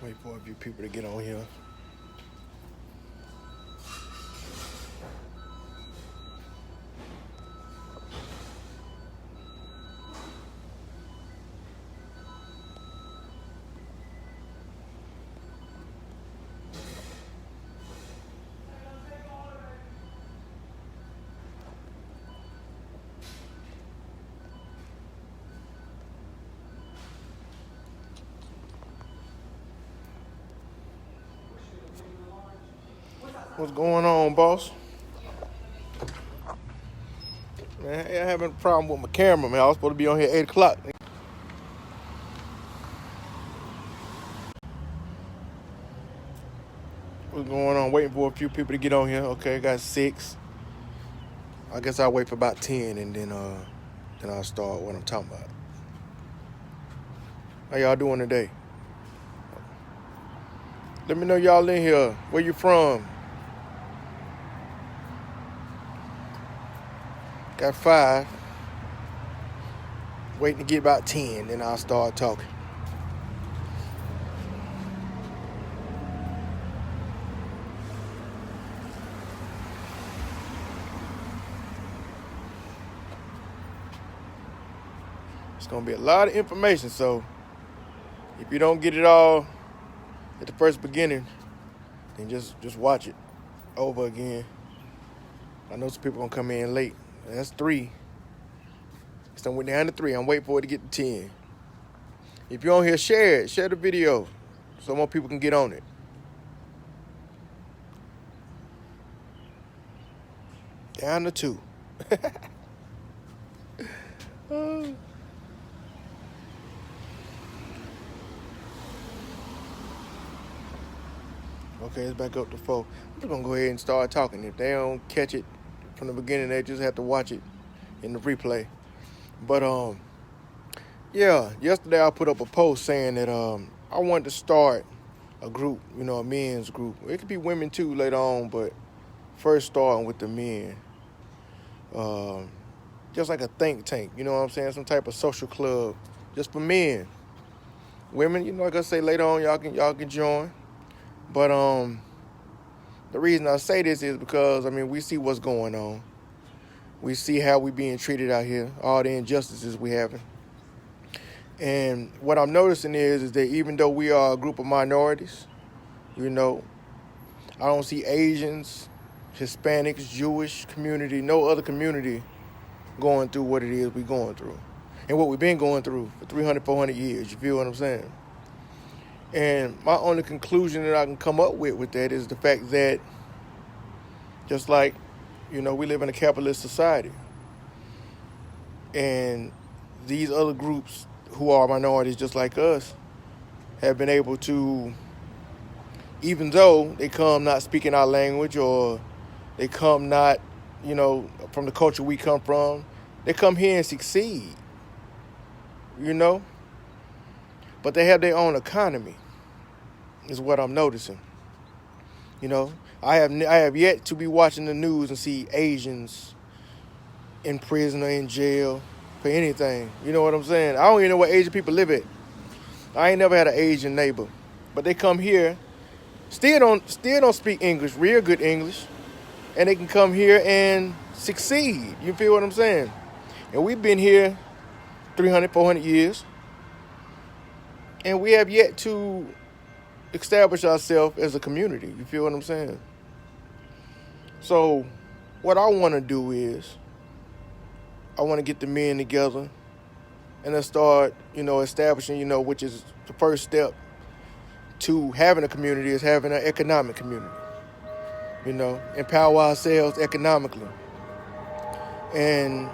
Wait for a few people to get on here. What's going on, boss? Man, I having a problem with my camera, man. I was supposed to be on here 8 o'clock. What's going on? Waiting for a few people to get on here. Okay, got 6. I guess I'll wait for about 10 and then I'll start what I'm talking about. How y'all doing today? Let me know y'all in here. Where you from? Got 5. Waiting to get about 10, then I'll start talking. It's gonna be a lot of information, so if you don't get it all at the first beginning, then just watch it over again. I know some people gonna come in late. That's 3. So I went down to 3. I'm waiting for it to get to 10. If you're on here, share it. Share the video so more people can get on it. Down to 2. Okay, it's back up to 4. I'm just gonna go ahead and start talking. If they don't catch it from the beginning, they just have to watch it in the replay. But yeah, yesterday I put up a post saying that I wanted to start a group, a men's group. It could be women too later on, but first starting with the men. Just like a think tank, you know what I'm saying? Some type of social club just for men. Women, like I say later on, y'all can join. But the reason I say this is because we see what's going on. We see how we being treated out here, all the injustices we having. And what I'm noticing is that even though we are a group of minorities, I don't see Asians, Hispanics, Jewish community, no other community going through what it is we going through. And what we've been going through for 300, 400 years, you feel what I'm saying? And my only conclusion that I can come up with that is the fact that just like, we live in a capitalist society. And these other groups who are minorities just like us have been able to, even though they come not speaking our language or they come not, from the culture we come from, they come here and succeed, But they have their own economy, is what I'm noticing. I have yet to be watching the news and see Asians in prison or in jail for anything. You know what I'm saying? I don't even know where Asian people live at. I ain't never had an Asian neighbor, but they come here, still don't speak English, real good English, and they can come here and succeed. You feel what I'm saying? And we've been here 300, 400 years, and we have yet to establish ourselves as a community. You feel what I'm saying? So what I want to do is I want to get the men together and then start, establishing, which is the first step to having a community is having an economic community, empower ourselves economically. And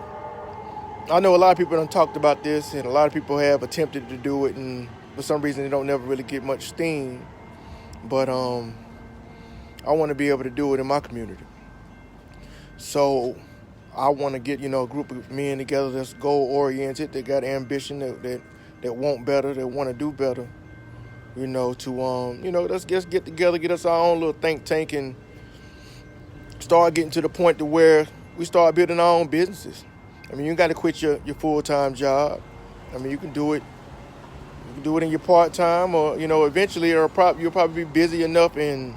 I know a lot of people have talked about this and a lot of people have attempted to do it, and for some reason they don't never really get much steam. But I want to be able to do it in my community. So I want to get, a group of men together that's goal-oriented, that got ambition, that want better, that want to do better, let's just get together, get us our own little think tank and start getting to the point to where we start building our own businesses. You got to quit your full-time job. You can do it You do it in your part time, or eventually you'll probably be busy enough and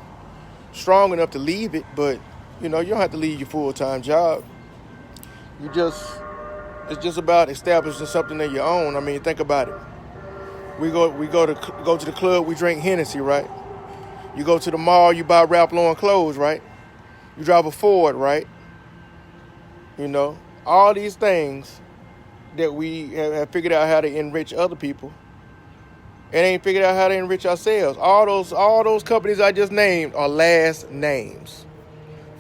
strong enough to leave it. But you don't have to leave your full time job. It's just about establishing something of your own. I mean, think about it. We go to the club, we drink Hennessy, right? You go to the mall, you buy Ralph Lauren clothes, right? You drive a Ford, right? All these things that we have figured out how to enrich other people and ain't figured out how to enrich ourselves. All those companies I just named are last names.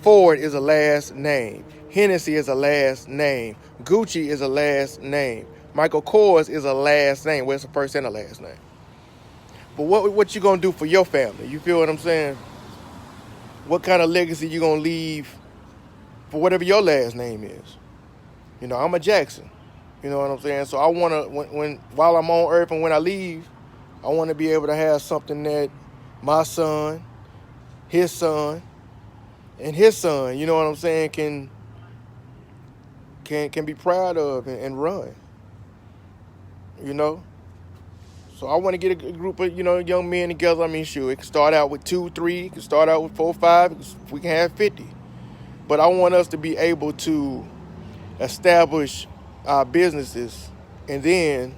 Ford is a last name. Hennessy is a last name. Gucci is a last name. Michael Kors is a last name. Well, it's a first and a last name. But what you gonna do for your family? You feel what I'm saying? What kind of legacy you gonna leave for whatever your last name is? I'm a Jackson. You know what I'm saying? So I wanna, while I'm on earth and when I leave, I wanna be able to have something that my son, his son, and his son, you know what I'm saying, can be proud of and run. So I want to get a group of young men together. I mean, sure, it can start out with 2, 3, it can start out with 4, 5. We can have 50, but I want us to be able to establish our businesses and then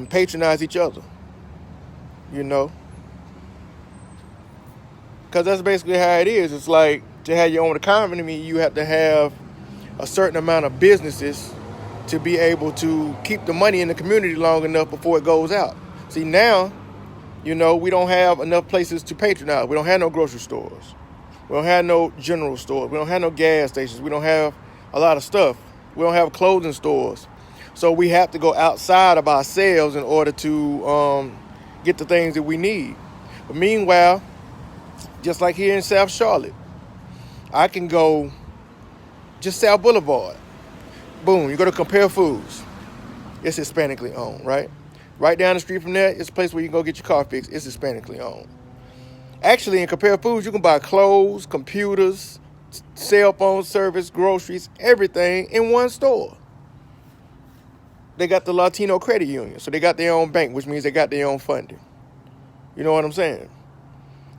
patronize each other. Because that's basically how it is. It's like, to have your own economy, you have to have a certain amount of businesses to be able to keep the money in the community long enough before it goes out. See, now, we don't have enough places to patronize. We don't have no grocery stores. We don't have no general stores. We don't have no gas stations. We don't have a lot of stuff. We don't have clothing stores. So we have to go outside of ourselves in order to get the things that we need. But meanwhile, just like here in South Charlotte, I can go just South Boulevard. Boom, you go to Compare Foods. It's Hispanically owned, right? Right down the street from there, it's a place where you can go get your car fixed. It's Hispanically owned. Actually, in Compare Foods, you can buy clothes, computers, cell phone service, groceries, everything in one store. They got the Latino Credit Union, so they got their own bank, which means they got their own funding. You know what I'm saying?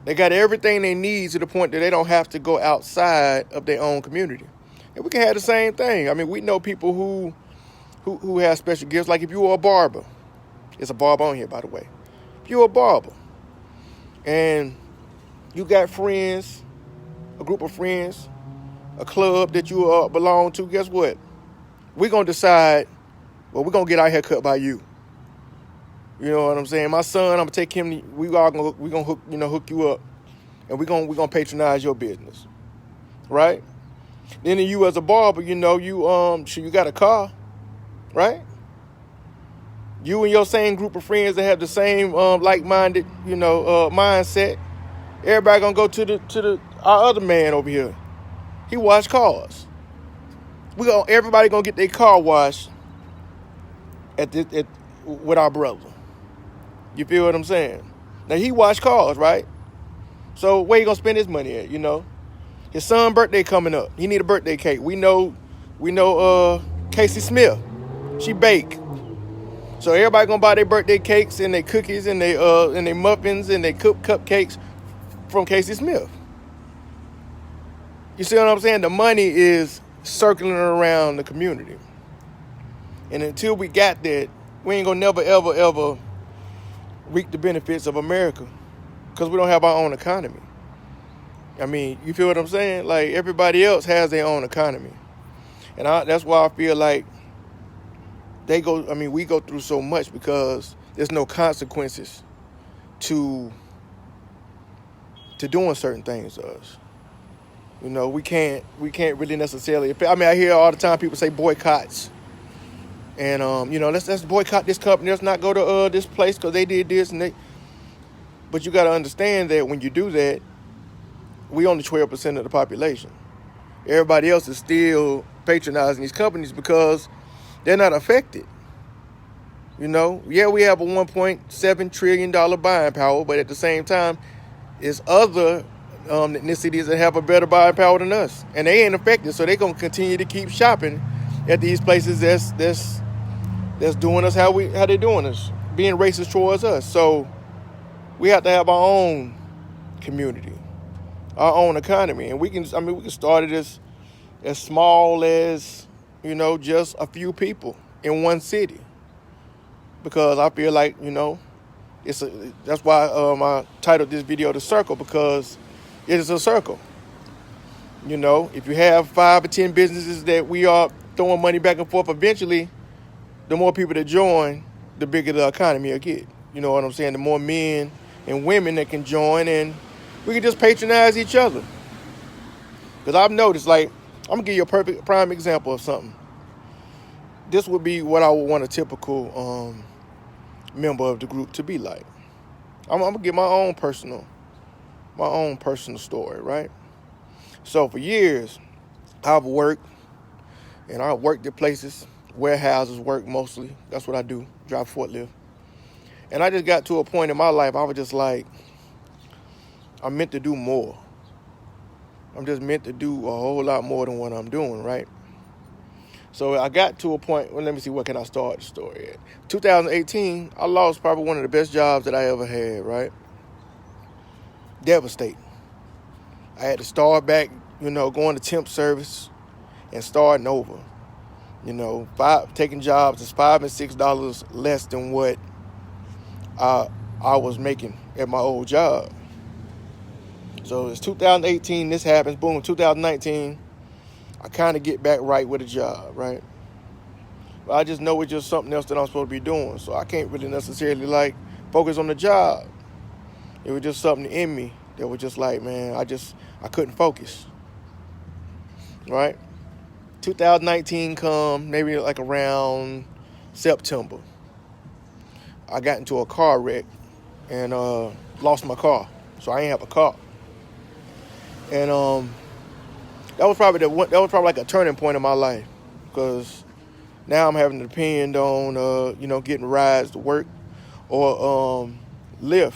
They got everything they need to the point that they don't have to go outside of their own community. And we can have the same thing. I mean, we know people who have special gifts. Like if you are a barber, it's a barber on here, by the way. If you're a barber and you got friends, a group of friends, a club that you belong to, guess what? We're going to decide, well, we're going to get our hair cut by you. You know what I'm saying? My son, I'm going to take him, we're going to hook you up, and we're going to patronize your business. Right? Then you as a barber, you got a car, right? You and your same group of friends that have the same like-minded, mindset. Everybody gonna go to our other man over here. He wash cars. Everybody gonna get their car washed with our brother. You feel what I'm saying? Now he wash cars, right? So where you gonna spend his money at? His son's birthday coming up. He need a birthday cake. We know Casey Smith. She bake. So everybody gonna buy their birthday cakes and their cookies and their muffins and their cupcakes from Casey Smith. You see what I'm saying? The money is circling around the community. And until we got that, we ain't gonna never, ever, ever reap the benefits of America because we don't have our own economy. I mean, you feel what I'm saying? Like, everybody else has their own economy. And that's why I feel like we go through so much because there's no consequences to doing certain things to us. We can't really necessarily, I hear all the time people say boycotts. And, let's boycott this company. Let's not go to this place because they did this. But you got to understand that when you do that, we only 12% of the population. Everybody else is still patronizing these companies because they're not affected. Yeah, we have a $1.7 trillion buying power, but at the same time, it's other ethnicities that have a better buying power than us. And they ain't affected, so they're going to continue to keep shopping at these places that's that's doing us how they doing us, being racist towards us. So we have to have our own community, our own economy, and we can start it as small as, just a few people in one city, because I feel like, that's why I titled this video "The Circle," because it is a circle. If you have 5 or 10 businesses that we are throwing money back and forth, eventually, the more people that join, the bigger the economy will get. You know what I'm saying? The more men and women that can join, and we can just patronize each other. Because I've noticed, like, I'm going to give you a perfect prime example of something. This would be what I would want a typical member of the group to be like. I'm going to give my own personal story, right? So for years, I've worked, and I worked at places, warehouses, work mostly. That's what I do, drive forklift. And I just got to a point in my life, I was just like, I'm meant to do more. I'm just meant to do a whole lot more than what I'm doing, right? So I got to a point, well, let me see, what can I start the story at? 2018, I lost probably one of the best jobs that I ever had, right? Devastating. I had to start back, going to temp service and starting over. Taking jobs is $5 and $6 less than what I was making at my old job. So it's 2018, this happens, boom, 2019, I kind of get back right with a job, right? But I just know it's just something else that I'm supposed to be doing. So I can't really necessarily focus on the job. It was just something in me that was just like, man, I couldn't focus, right? 2019 come, maybe around September. I got into a car wreck and lost my car. So I ain't have a car. And that was probably like a turning point in my life, because now I'm having to depend on getting rides to work, or Lyft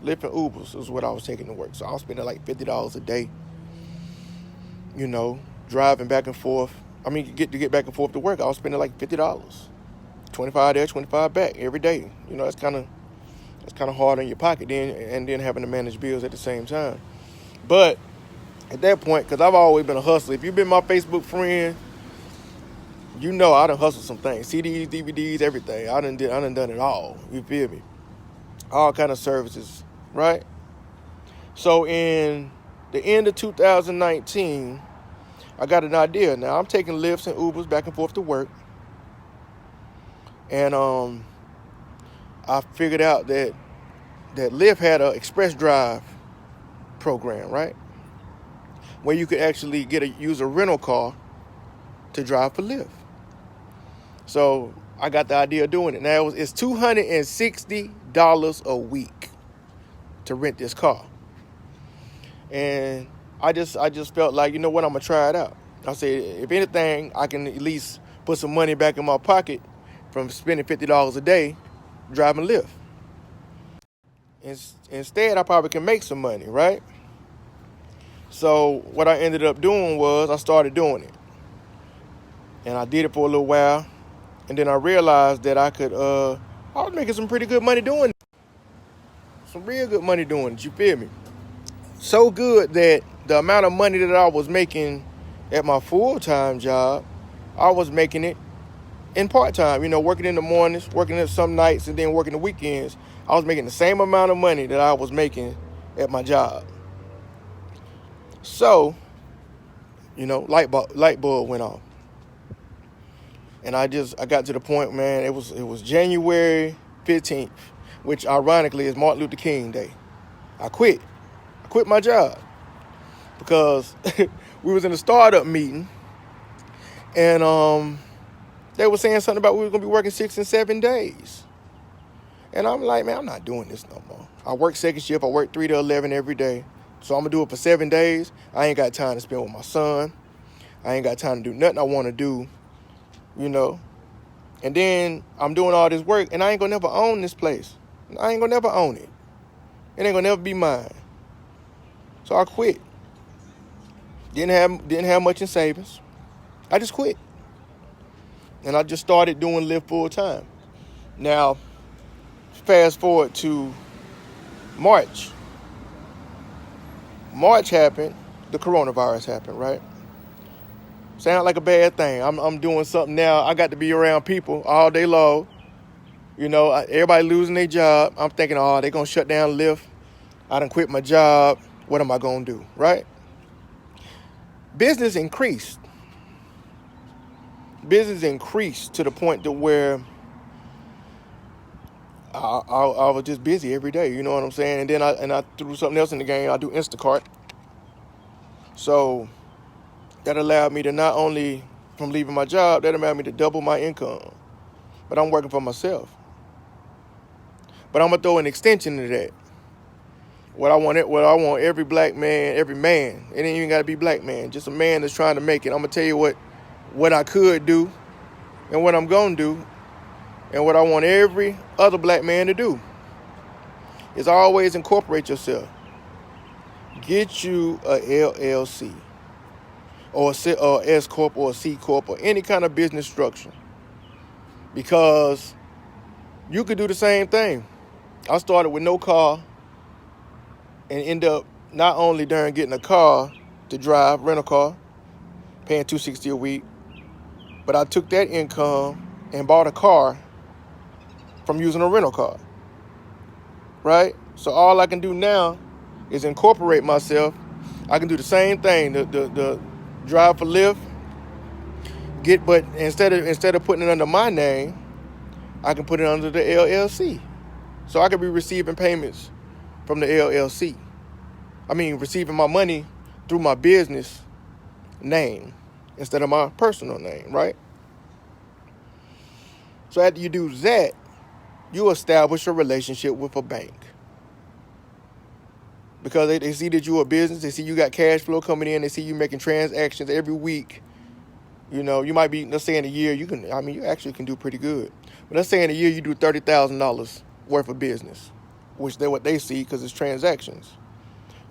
and Ubers is what I was taking to work. So I was spending like $50 a day, driving back and forth. Get back and forth to work, I was spending like $50, 25 there, 25 back every day. That's kind of hard on your pocket and then having to manage bills at the same time. But at that point, because I've always been a hustler. If you've been my Facebook friend, I done hustled some things. CDs, DVDs, everything. I done done it all. You feel me? All kind of services, right? So in the end of 2019, I got an idea. Now I'm taking Lyfts and Ubers back and forth to work. And I figured out that Lyft had an express drive program, right? Where you could actually use a rental car to drive for Lyft. So I got the idea of doing it. Now it's $260 a week to rent this car. And I just felt like, I'm gonna try it out. I said, if anything, I can at least put some money back in my pocket from spending $50 a day driving Lyft. Instead, I probably can make some money, right? So what I ended up doing was I started doing it. And I did it for a little while. And then I realized that I was making some pretty good money doing it. Some real good money doing it, you feel me? So good that the amount of money that I was making at my full-time job, I was making it in part-time. Working in the mornings, working at some nights, and then working the weekends. I was making the same amount of money that I was making at my job. So, light bulb went off. And I got to the point, man, it was January 15th, which ironically is Martin Luther King Day. I quit my job because we was in a startup meeting, and they were saying something about we were going to be working 6 and 7 days. And I'm like, man, I'm not doing this no more. I work second shift. I work 3 to 11 every day. So I'm going to do it for 7 days. I ain't got time to spend with my son. I ain't got time to do nothing I want to do, And then I'm doing all this work, and I ain't going to never own this place. I ain't going to never own it. It ain't going to never be mine. So I quit. Didn't have much in savings. I just quit. And I just started doing Lyft full time. Now, fast forward to March. March happened, the coronavirus happened, right? Sound like a bad thing. I'm doing something now. I got to be around people all day long. You know, everybody losing their job. I'm thinking, oh, they're going to shut down Lyft. I done quit my job. What am I going to do, right? Business increased. Business increased to the point to where I was just busy every day. You know what I'm saying? And then I threw something else in the game. I do Instacart. So that allowed me to not only, from leaving my job, that allowed me to double my income. But I'm working for myself. But I'm gonna throw an extension to that. What I want every black man, every man, it ain't even gotta be black man, just a man that's trying to make it. I'm gonna tell you what I could do and what I'm gonna do and what I want every other black man to do is always incorporate yourself. Get you a LLC or a S Corp or a C Corp or any kind of business structure, because you could do the same thing. I started with no car and end up not only during getting a car to drive, rent a car, paying $260 a week, but I took that income and bought a car from using a rental car, right? So all I can do now is incorporate myself. I can do the same thing, the drive for Lyft, but instead of putting it under my name, I can put it under the LLC. So I could be receiving payments from the LLC. I mean, receiving my money through my business name instead of my personal name, right? So after you do that, you establish a relationship with a bank. Because they see that you're a business, they see you got cash flow coming in, they see you making transactions every week. You know, you might be, let's say in a year, you actually can do pretty good. But let's say in a year you do $30,000 worth of business, which they're what they see because it's transactions.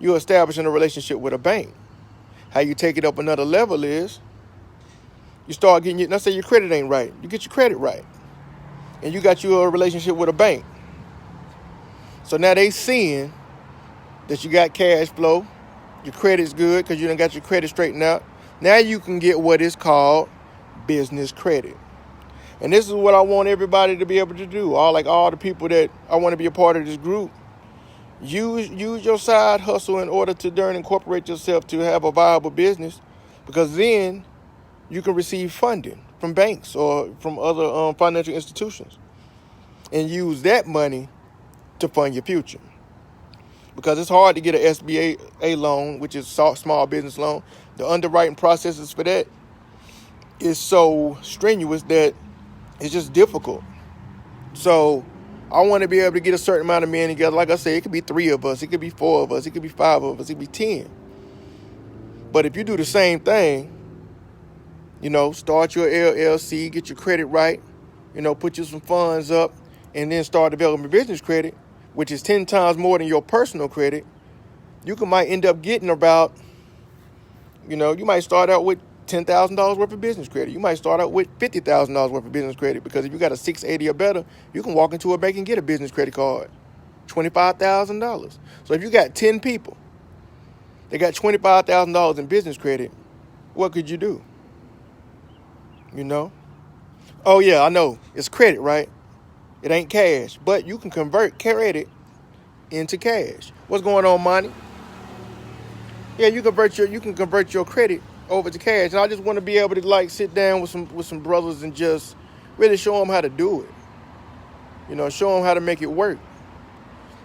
You're establishing a relationship with a bank. How you take it up another level is you start getting let's say your credit ain't right. You get your credit right. And you got you a relationship with a bank. So now they seeing that you got cash flow, your credit's good because you done got your credit straightened out. Now you can get what is called business credit. And this is what I want everybody to be able to do. All the people that I want to be a part of this group. Use your side hustle in order to incorporate yourself to have a viable business, because then you can receive funding from banks or from other financial institutions and use that money to fund your future. Because it's hard to get an SBA loan, which is small business loan. The underwriting processes for that is so strenuous that it's just difficult. So I want to be able to get a certain amount of men together. Like I said, it could be 3 of us, it could be 4 of us, it could be 5 of us, it could be 10. But if you do the same thing, start your LLC, get your credit right, put you some funds up, and then start developing business credit, which is 10 times more than your personal credit, you might end up getting about, you might start out with $10,000 worth of business credit. You might start out with $50,000 worth of business credit, because if you got a 680 or better, you can walk into a bank and get a business credit card, $25,000. So if you got 10 people, they got $25,000 in business credit, what could you do? Oh yeah, I know, it's credit, right? It ain't cash, but you can convert credit into cash. What's going on, Monty? Yeah, you can convert your credit over to cash. And I just want to be able to sit down with some brothers and just really show them how to do it. Show them how to make it work.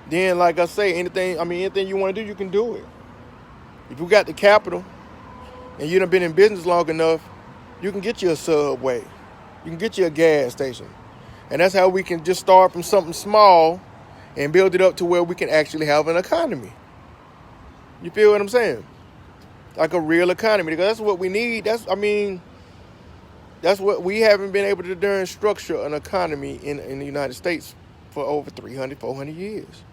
Then, like I say, anything you want to do, you can do it. If you got the capital and you done been in business long enough, you can get you a Subway. You can get you a gas station. And that's how we can just start from something small and build it up to where we can actually have an economy. You feel what I'm saying? Like a real economy. Because that's what we need. That's what we haven't been able to structure an economy in the United States for over 300, 400 years.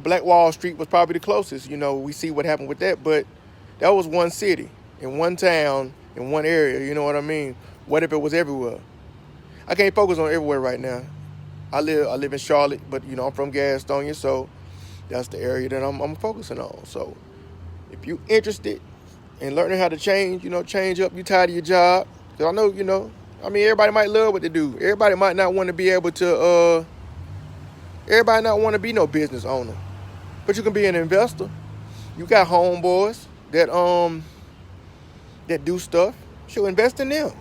Black Wall Street was probably the closest. We see what happened with that. But that was one city, in one town, in one area. You know what I mean? What if it was everywhere? I can't focus on everywhere right now. I live in Charlotte, but I'm from Gastonia, so that's the area that I'm focusing on. So if you interested in learning how to change, change up, you tired of your job, because I know, everybody might love what they do. Everybody might not want to be able to, everybody not want to be no business owner, but you can be an investor. You got homeboys that do stuff. Should invest in them.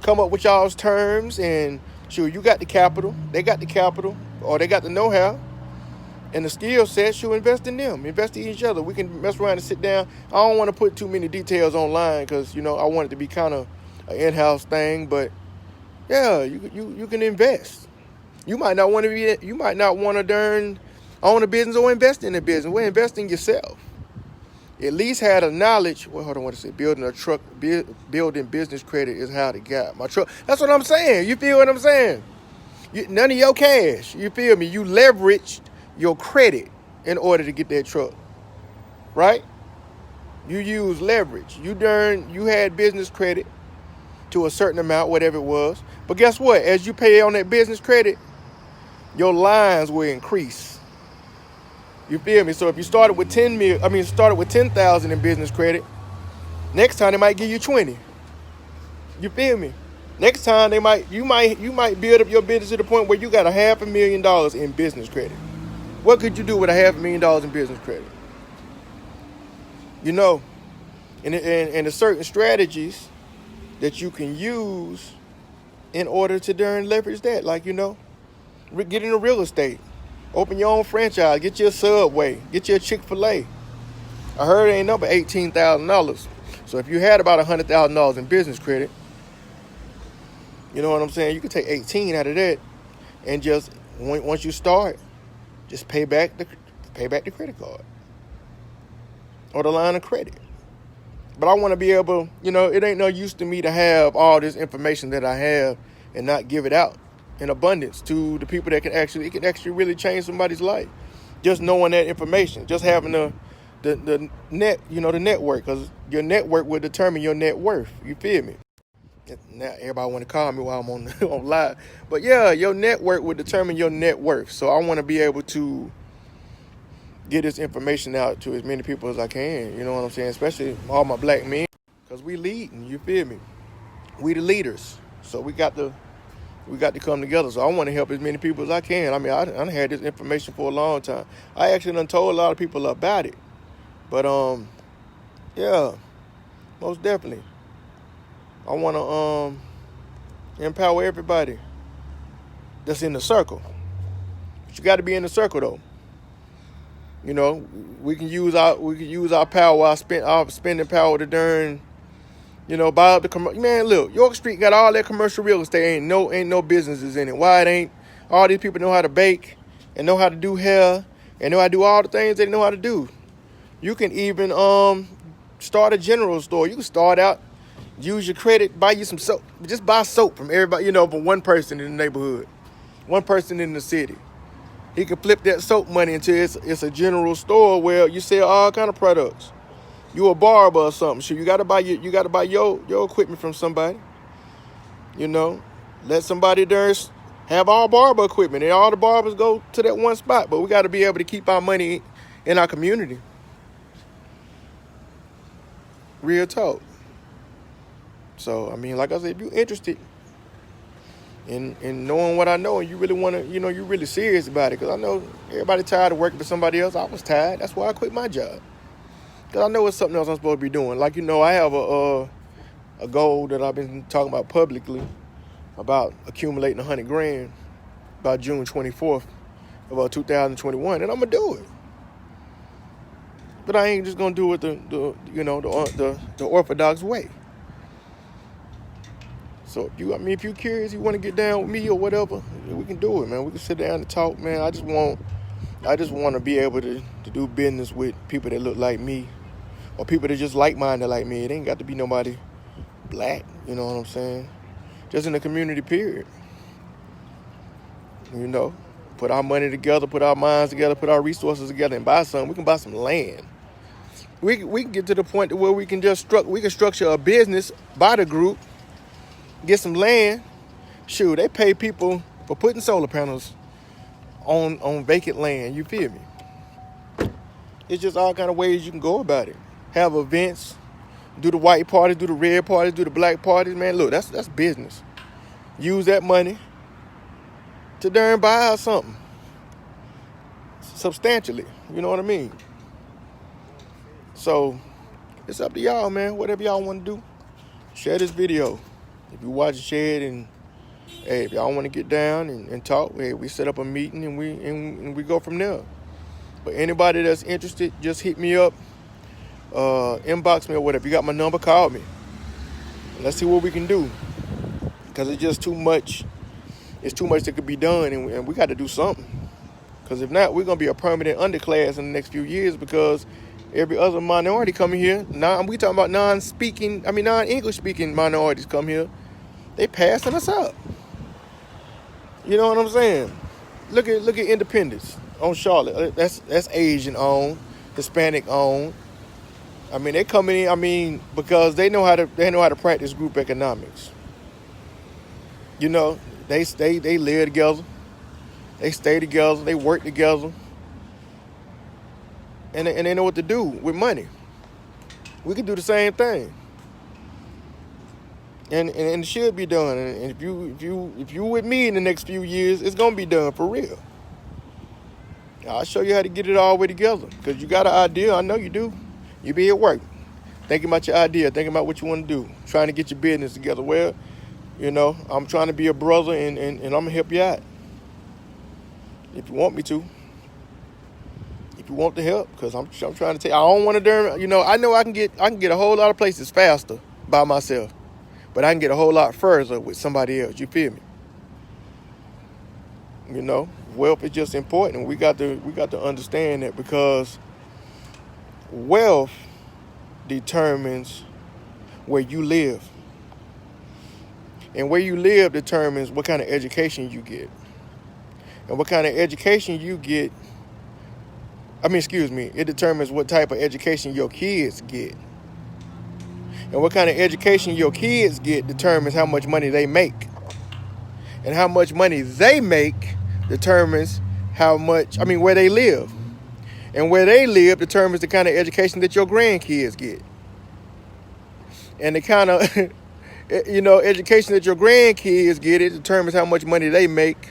Come up with y'all's terms, and sure, you got the capital, they got the capital, or they got the know-how and the skill set. Should invest in them, invest in each other. We can mess around and sit down. I don't want to put too many details online because I want it to be kind of an in-house thing. But yeah, you can invest. You might not want to own a business or invest in a business. We're investing yourself. At least had a knowledge. Well, hold on, what is it? Building business credit is how to get my truck. That's what I'm saying. You feel what I'm saying? None of your cash. You feel me? You leveraged your credit in order to get that truck, right? You use leverage. You had business credit to a certain amount, whatever it was. But guess what? As you pay on that business credit, your lines will increase. You feel me? So if you started with 10,000 in business credit, next time they might give you 20. You feel me? Next time you might build up your business to the point where you got $500,000 in business credit. What could you do with $500,000 in business credit? And there's certain strategies that you can use in order to leverage that. Like, get into real estate. Open your own franchise. Get your Subway. Get your Chick-fil-A. I heard it ain't number $18,000. So if you had about $100,000 in business credit, you know what I'm saying? You could take 18 out of that, and just once you start, just pay back the credit card or the line of credit. But I want to be able, it ain't no use to me to have all this information that I have and not give it out in abundance to the people that it can actually really change somebody's life. Just knowing that information, just having the network, because your network will determine your net worth. You feel me? Now everybody want to call me while I'm on live, but yeah, your network will determine your net worth. So I want to be able to get this information out to as many people as I can. You know what I'm saying? Especially all my black men, because we leading. You feel me? We the leaders, so we got to come together. So I want to help as many people as I can. I had this information for a long time. I actually done told a lot of people about it. But yeah, most definitely. I want to empower everybody that's in the circle. But you got to be in the circle though. We can use our power, our spending power to buy up the man. Look, York Street got all that commercial real estate. Ain't no businesses in it. Why it ain't? All these people know how to bake and know how to do hair and know how to do all the things they know how to do. You can even start a general store. You can start out, use your credit, buy you some soap. Just buy soap from everybody. From one person in the neighborhood, one person in the city. He can flip that soap money into it's a general store where you sell all kind of products. You a barber or something, so you gotta buy your equipment from somebody. Let somebody there have all barber equipment, and all the barbers go to that one spot. But we got to be able to keep our money in our community. Real talk. So like I said, if you're interested in knowing what I know, and you really want to, you're really serious about it, because I know everybody tired of working for somebody else. I was tired. That's why I quit my job. Because I know it's something else I'm supposed to be doing. Like, I have a goal that I've been talking about publicly about accumulating $100,000 by June 24th of 2021, and I'm going to do it. But I ain't just going to do it the orthodox way. So if you're curious, you want to get down with me or whatever, we can do it, man. We can sit down and talk, man. I just want to be able to do business with people that look like me, or people that just like-minded like me. It ain't got to be nobody black, you know what I'm saying? Just in the community, period. Put our money together, put our minds together, put our resources together, and buy something. We can buy some land. We can get to the point where we can structure a business by the group, get some land. Shoot, they pay people for putting solar panels on vacant land. You feel me? It's just all kind of ways you can go about it. Have events, do the white parties, do the red parties, do the black parties. Man, look, that's business. Use that money to darn buy out something substantially. You know what I mean? So it's up to y'all, man. Whatever y'all want to do, share this video. If you watch it, share it, and hey, if y'all want to get down and talk, hey, we set up a meeting and we go from there. But anybody that's interested, just hit me up, inbox me or whatever. You got my number, call me. Let's see what we can do. Because it's just too much. It's too much that could be done, and we got to do something. Because if not, we're going to be a permanent underclass in the next few years, because every other minority coming here, we talking about non-English speaking minorities come here, they passing us up. You know what I'm saying? Look at Independence on Charlotte. That's Asian owned, Hispanic owned. I mean, they coming in. Because they know how to practice group economics. You know, they live together, they stay together, they work together, and they know what to do with money. We can do the same thing, and it should be done. And if you with me in the next few years, it's gonna be done for real. I'll show you how to get it all the way together, because you got an idea. I know you do. You be at work thinking about your idea, thinking about what you want to do, trying to get your business together. Well, you know, I'm trying to be a brother, and I'm gonna help you out if you want me to. If you want the help, because I'm trying to tell you, I don't want to I know I can get a whole lot of places faster by myself, but I can get a whole lot further with somebody else. You feel me? You know, wealth is just important. We got to understand that, because wealth determines where you live. And where you live determines what kind of education you get. And what kind of education you get, it determines what type of education your kids get. And what kind of education your kids get determines how much money they make. And how much money they make determines where they live. And where they live determines the kind of education that your grandkids get. And the kind of education that your grandkids get, it determines how much money they make.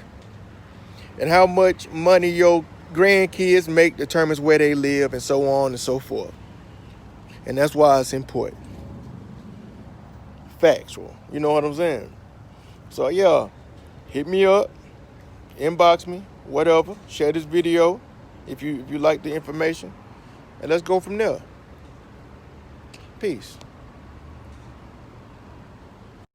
And how much money your grandkids make determines where they live, and so on and so forth. And that's why it's important. Factual. You know what I'm saying? So yeah, hit me up, inbox me, whatever. Share this video if you like the information. And let's go from there. Peace.